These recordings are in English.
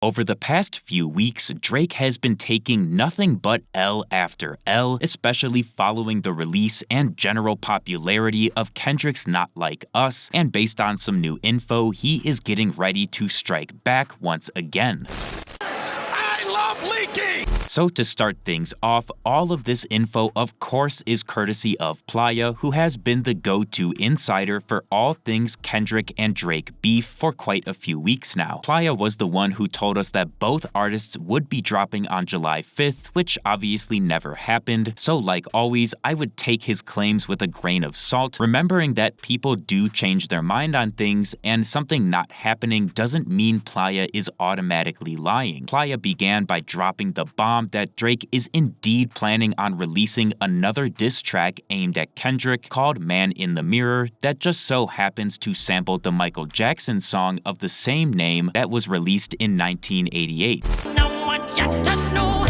Over the past few weeks, Drake has been taking nothing but L after L, especially following the release and general popularity of Kendrick's Not Like Us, and based on some new info, he is getting ready to strike back once again. I love leaky! So to start things off, all of this info of course is courtesy of Playa, who has been the go-to insider for all things Kendrick and Drake beef for quite a few weeks now. Playa was the one who told us that both artists would be dropping on July 5th, which obviously never happened, so like always, I would take his claims with a grain of salt, remembering that people do change their mind on things, and something not happening doesn't mean Playa is automatically lying. Playa began by dropping the bomb that Drake is indeed planning on releasing another diss track aimed at Kendrick called Man in the Mirror that just so happens to sample the Michael Jackson song of the same name that was released in 1988. No one got to know.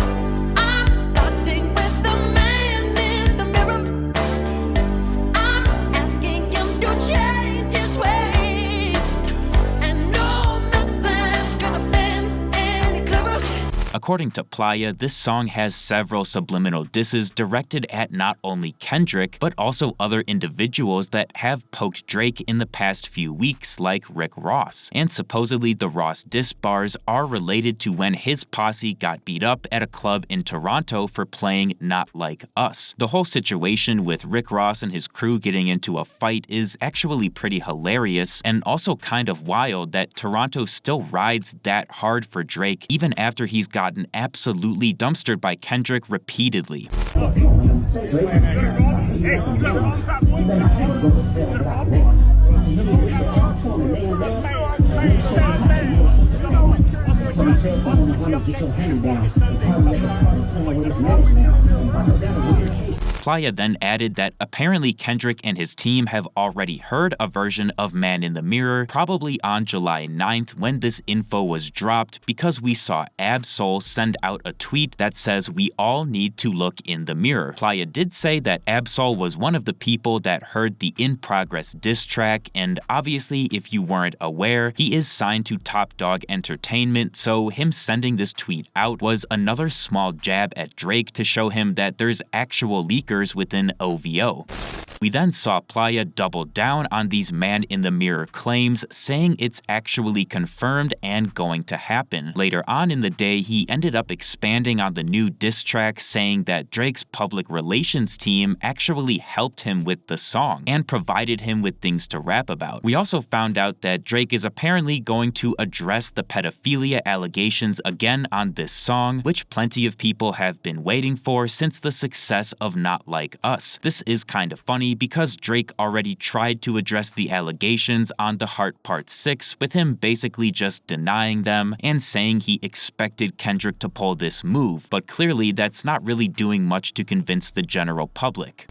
I'm starting with the man in the mirror. I'm asking him to change his ways, and no message could have been any clearer. According to Playa, this song has several subliminal disses directed at not only Kendrick, but also other individuals that have poked Drake in the past few weeks, like Rick Ross. And supposedly the Ross diss bars are related to when his posse got beat up at a club in Toronto for playing Not Like Us. The whole situation with Rick Ross and his crew getting into a fight is actually pretty hilarious, and also kind of wild that Toronto still rides that hard for Drake even after he's gotten absolutely dumpstered by Kendrick repeatedly. Playa then added that apparently Kendrick and his team have already heard a version of Man in the Mirror, probably on July 9th when this info was dropped, because we saw Ab-Soul send out a tweet that says we all need to look in the mirror. Playa did say that Ab-Soul was one of the people that heard the In Progress diss track, and obviously if you weren't aware, he is signed to Top Dog Entertainment, so him sending this tweet out was another small jab at Drake to show him that there's actual leakers within OVO. We then saw Playa double down on these Man in the Mirror claims, saying it's actually confirmed and going to happen. Later on in the day, he ended up expanding on the new diss track, saying that Drake's public relations team actually helped him with the song and provided him with things to rap about. We also found out that Drake is apparently going to address the pedophilia allegations again on this song, which plenty of people have been waiting for since the success of Not Like Us. This is kind of funny because Drake already tried to address the allegations on The Heart Part 6, with him basically just denying them and saying he expected Kendrick to pull this move, but clearly that's not really doing much to convince the general public.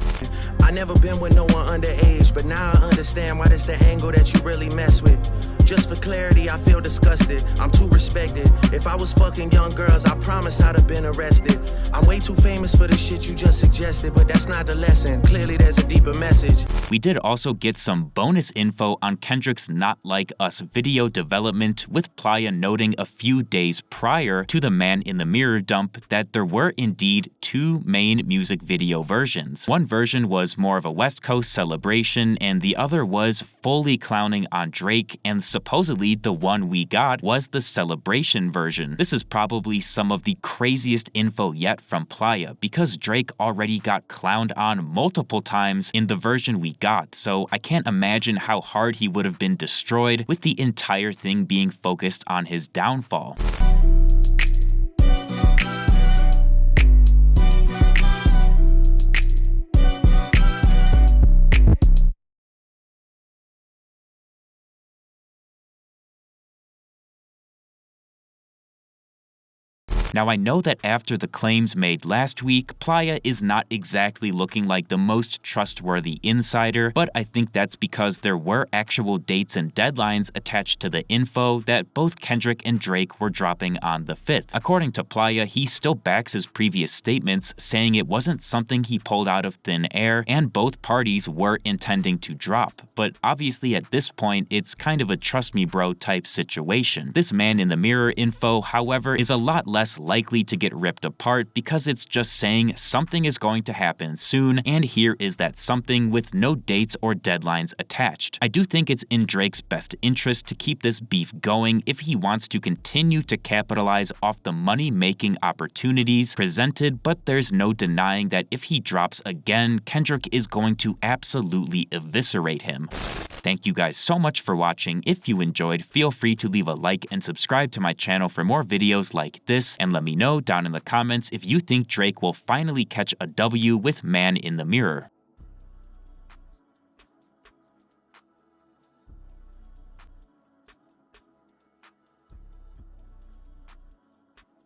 I never been with no one underage, but now I understand why that's the angle that you really mess with. Just for clarity, I feel disgusted. I'm too respected. If I was fucking young girls, I promise I'd have been arrested. I'm way too famous for the shit you just suggested, but that's not the lesson. Clearly there's a deeper message. We did also get some bonus info on Kendrick's Not Like Us video development, with Playa noting a few days prior to the Man in the Mirror dump that there were indeed two main music video versions. One version was more of a West Coast celebration, and the other was fully clowning on Drake, and supposedly the one we got was the celebration version. This is probably some of the craziest info yet from Playa, because Drake already got clowned on multiple times in the version we got, so I can't imagine how hard he would have been destroyed, with the entire thing being focused on his downfall. Now I know that after the claims made last week, Playa is not exactly looking like the most trustworthy insider, but I think that's because there were actual dates and deadlines attached to the info that both Kendrick and Drake were dropping on the 5th. According to Playa, he still backs his previous statements, saying it wasn't something he pulled out of thin air, and both parties were intending to drop. But obviously at this point, it's kind of a trust me bro type situation. This man in the mirror info, however, is a lot less likely to get ripped apart because it's just saying something is going to happen soon, and here is that something with no dates or deadlines attached. I do think it's in Drake's best interest to keep this beef going if he wants to continue to capitalize off the money-making opportunities presented, but there's no denying that if he drops again, Kendrick is going to absolutely eviscerate him. Thank you guys so much for watching. If you enjoyed, feel free to leave a like and subscribe to my channel for more videos like this, and let me know down in the comments if you think Drake will finally catch a W with Man in the Mirror.